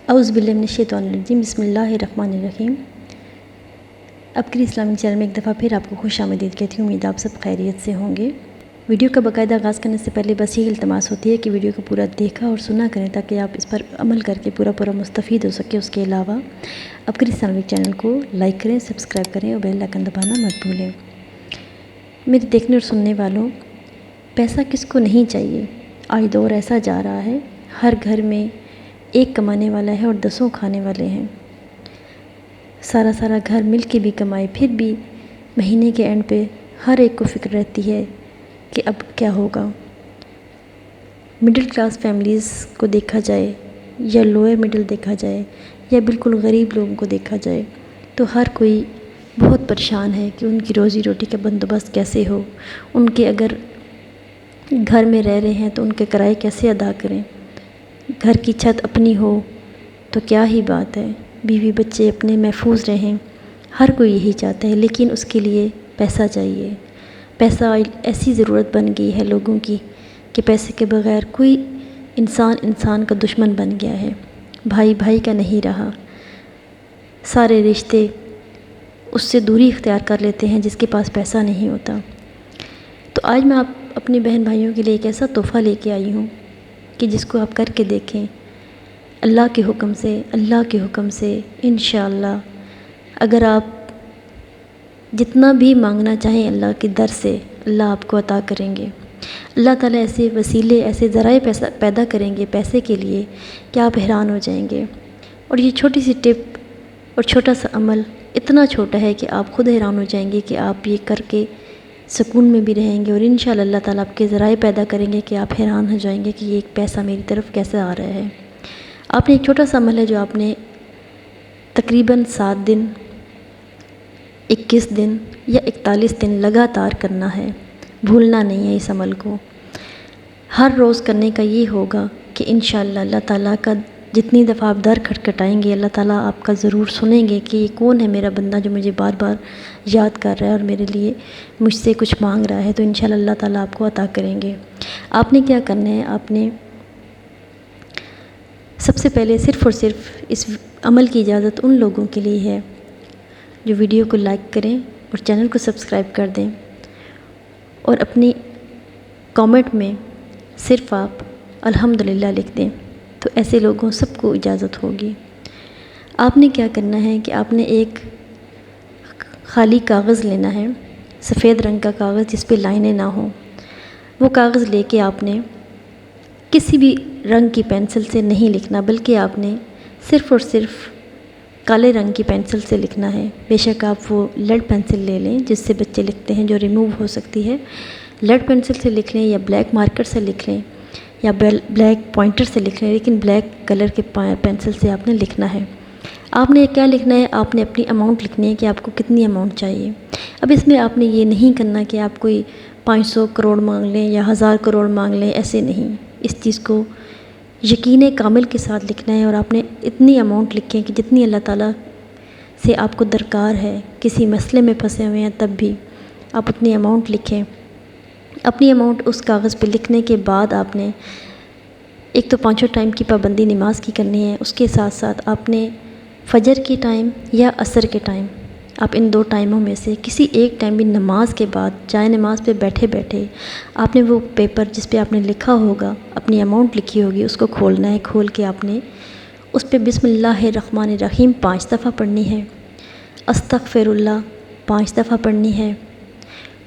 اعوذ باللہ من الشیطان الرجیم، بسم اللہ الرحمن الرحیم۔ ابکری اسلامک چینل میں ایک دفعہ پھر آپ کو خوش آمدید کہتی ہوں۔ امید آپ سب خیریت سے ہوں گے۔ ویڈیو کا باقاعدہ آغاز کرنے سے پہلے بس یہ التماس ہوتی ہے کہ ویڈیو کو پورا دیکھا اور سنا کریں تاکہ آپ اس پر عمل کر کے پورا مستفید ہو سکے۔ اس کے علاوہ ابکری اسلامک چینل کو لائک کریں، سبسکرائب کریں اور بیل آئکن دبانا مت بھولیں۔ میرے دیکھنے اور سننے والوں، پیسہ کس کو نہیں چاہیے؟ آج دور ایسا جا رہا ہے، ہر گھر میں ایک کمانے والا ہے اور 10 کھانے والے ہیں۔ سارا گھر مل کے بھی کمائے، پھر بھی مہینے کے اینڈ پہ ہر ایک کو فکر رہتی ہے کہ اب کیا ہوگا۔ مڈل کلاس فیملیز کو دیکھا جائے یا لوئر مڈل دیکھا جائے یا بالکل غریب لوگوں کو دیکھا جائے تو ہر کوئی بہت پریشان ہے کہ ان کی روزی روٹی کا بندوبست کیسے ہو۔ ان کے اگر گھر میں رہ رہے ہیں تو ان کے کرائے کیسے ادا کریں۔ گھر کی چھت اپنی ہو تو کیا ہی بات ہے، بیوی بچے اپنے محفوظ رہیں، ہر کوئی یہی چاہتا ہے، لیکن اس کے لیے پیسہ چاہیے۔ پیسہ ایسی ضرورت بن گئی ہے لوگوں کی کہ پیسے کے بغیر کوئی انسان کا دشمن بن گیا ہے، بھائی کا نہیں رہا۔ سارے رشتے اس سے دوری اختیار کر لیتے ہیں جس کے پاس پیسہ نہیں ہوتا۔ تو آج میں اپنے بہن بھائیوں کے لیے ایک ایسا تحفہ لے کے آئی ہوں کہ جس کو آپ کر کے دیکھیں۔ اللہ کے حکم سے انشاءاللہ اگر آپ جتنا بھی مانگنا چاہیں اللہ کے در سے، اللہ آپ کو عطا کریں گے۔ اللہ تعالیٰ ایسے وسیلے، ایسے ذرائع پیدا کریں گے پیسے کے لیے کہ آپ حیران ہو جائیں گے۔ اور یہ چھوٹی سی ٹپ اور چھوٹا سا عمل اتنا چھوٹا ہے کہ آپ خود حیران ہو جائیں گے کہ آپ یہ کر کے سکون میں بھی رہیں گے، اور انشاءاللہ اللہ تعالیٰ آپ کے ذرائع پیدا کریں گے کہ آپ حیران ہو جائیں گے کہ یہ ایک پیسہ میری طرف کیسے آ رہا ہے۔ آپ نے ایک چھوٹا سا عمل ہے جو آپ نے تقریباً 7 دن، 21 دن یا 41 دن لگاتار کرنا ہے، بھولنا نہیں ہے اس عمل کو۔ ہر روز کرنے کا یہ ہوگا کہ انشاءاللہ اللہ تعالیٰ کا جتنی دفعہ آپ در کھٹکھٹائیں گے، اللہ تعالیٰ آپ کا ضرور سنیں گے کہ یہ کون ہے میرا بندہ جو مجھے بار بار یاد کر رہا ہے اور میرے لیے مجھ سے کچھ مانگ رہا ہے۔ تو انشاءاللہ اللہ تعالیٰ آپ کو عطا کریں گے۔ آپ نے کیا کرنا ہے؟ آپ نے سب سے پہلے صرف اور صرف اس عمل کی اجازت ان لوگوں کے لیے ہے جو ویڈیو کو لائک کریں اور چینل کو سبسکرائب کر دیں، اور اپنی کامنٹ میں صرف آپ الحمدللہ لکھ دیں، تو ایسے لوگوں سب کو اجازت ہوگی۔ آپ نے کیا کرنا ہے کہ آپ نے ایک خالی کاغذ لینا ہے، سفید رنگ کا کاغذ جس پہ لائنیں نہ ہوں۔ وہ کاغذ لے کے آپ نے کسی بھی رنگ کی پینسل سے نہیں لکھنا، بلکہ آپ نے صرف اور صرف کالے رنگ کی پینسل سے لکھنا ہے۔ بے شک آپ وہ لیڈ پینسل لے لیں جس سے بچے لکھتے ہیں، جو ریموو ہو سکتی ہے۔ لیڈ پینسل سے لکھ لیں یا بلیک مارکر سے لکھ لیں یا بلیک پوائنٹر سے لکھ لیں، لیکن بلیک کلر کے پینسل سے آپ نے لکھنا ہے۔ آپ نے کیا لکھنا ہے؟ آپ نے اپنی اماؤنٹ لکھنی ہے کہ آپ کو کتنی اماؤنٹ چاہیے۔ اب اس میں آپ نے یہ نہیں کرنا کہ آپ کوئی 500 کروڑ مانگ لیں یا 1000 کروڑ مانگ لیں، ایسے نہیں۔ اس چیز کو یقین کامل کے ساتھ لکھنا ہے، اور آپ نے اتنی اماؤنٹ لکھیں کہ جتنی اللہ تعالیٰ سے آپ کو درکار ہے۔ کسی مسئلے میں پھنسے ہوئے ہیں تب بھی آپ اتنی اماؤنٹ لکھیں۔ اپنی اماؤنٹ اس کاغذ پہ لکھنے کے بعد آپ نے ایک تو 5 ٹائم کی پابندی نماز کی کرنی ہے، اس کے ساتھ ساتھ آپ نے فجر کے ٹائم یا عصر کے ٹائم، آپ ان 2 ٹائموں میں سے کسی ایک ٹائم بھی نماز کے بعد جائے نماز پہ بیٹھے آپ نے وہ پیپر جس پہ آپ نے لکھا ہوگا، اپنی اماؤنٹ لکھی ہوگی، اس کو کھولنا ہے۔ کھول کے آپ نے اس پہ بسم اللہ الرحمن الرحیم 5 دفعہ پڑھنی ہے، استغفر اللہ 5 دفعہ پڑھنی ہے،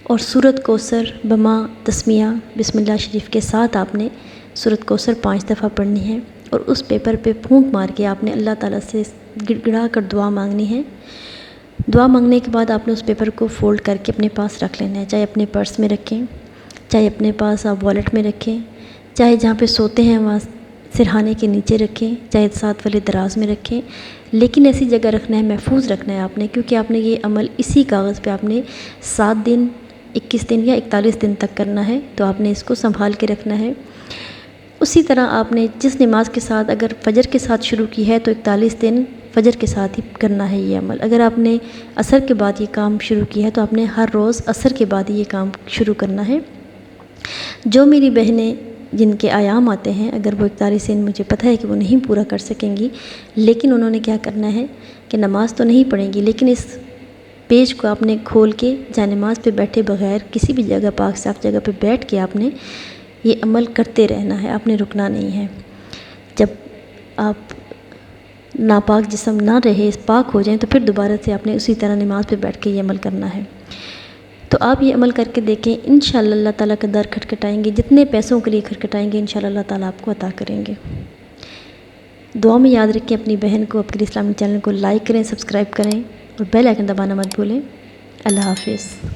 اور سورۃ کوثر بما تسمیہ بسم اللہ شریف کے ساتھ آپ نے سورۃ کوثر 5 دفعہ پڑھنی ہے، اور اس پیپر پہ پھونک مار کے آپ نے اللہ تعالیٰ سے گڑ گڑا کر دعا مانگنی ہے۔ دعا مانگنے کے بعد آپ نے اس پیپر کو فولڈ کر کے اپنے پاس رکھ لینا ہے، چاہے اپنے پرس میں رکھیں، چاہے اپنے پاس آپ والیٹ میں رکھیں، چاہے جہاں پہ سوتے ہیں وہاں سرہانے کے نیچے رکھیں، چاہے ساتھ والے دراز میں رکھیں، لیکن ایسی جگہ رکھنا ہے، محفوظ رکھنا ہے آپ نے، کیونکہ آپ نے یہ عمل اسی کاغذ پہ آپ نے 7 دن، 21 دن یا 41 دن تک کرنا ہے، تو آپ نے اس کو سنبھال کے رکھنا ہے۔ اسی طرح آپ نے جس نماز کے ساتھ اگر فجر کے ساتھ شروع کی ہے تو 41 دن فجر کے ساتھ ہی کرنا ہے یہ عمل۔ اگر آپ نے عصر کے بعد یہ کام شروع کیا ہے تو آپ نے ہر روز عصر کے بعد ہی یہ کام شروع کرنا ہے۔ جو میری بہنیں جن کے آیام آتے ہیں، اگر وہ اقتدار سن مجھے پتہ ہے کہ وہ نہیں پورا کر سکیں گی، لیکن انہوں نے کیا کرنا ہے کہ نماز تو نہیں پڑھیں گی، لیکن اس پیج کو آپ نے کھول کے جائے نماز پہ بیٹھے بغیر کسی بھی جگہ پاک صاف جگہ پہ بیٹھ کے آپ نے یہ عمل کرتے رہنا ہے، آپ نے رکنا نہیں ہے۔ جب آپ ناپاک جسم نہ رہے، پاک ہو جائیں، تو پھر دوبارہ سے آپ نے اسی طرح نماز پہ بیٹھ کے یہ عمل کرنا ہے۔ تو آپ یہ عمل کر کے دیکھیں، انشاءاللہ اللہ تعالیٰ کا در کھٹکھٹائیں گے، جتنے پیسوں کے لیے کھٹکھٹائیں گے انشاءاللہ اللہ تعالیٰ آپ کو عطا کریں گے۔ دعا میں یاد رکھیں اپنی بہن کو، اپنے اسلامی چینل کو لائک کریں، سبسکرائب کریں اور بیل آئکن دبانا مت بھولیں۔ اللہ حافظ۔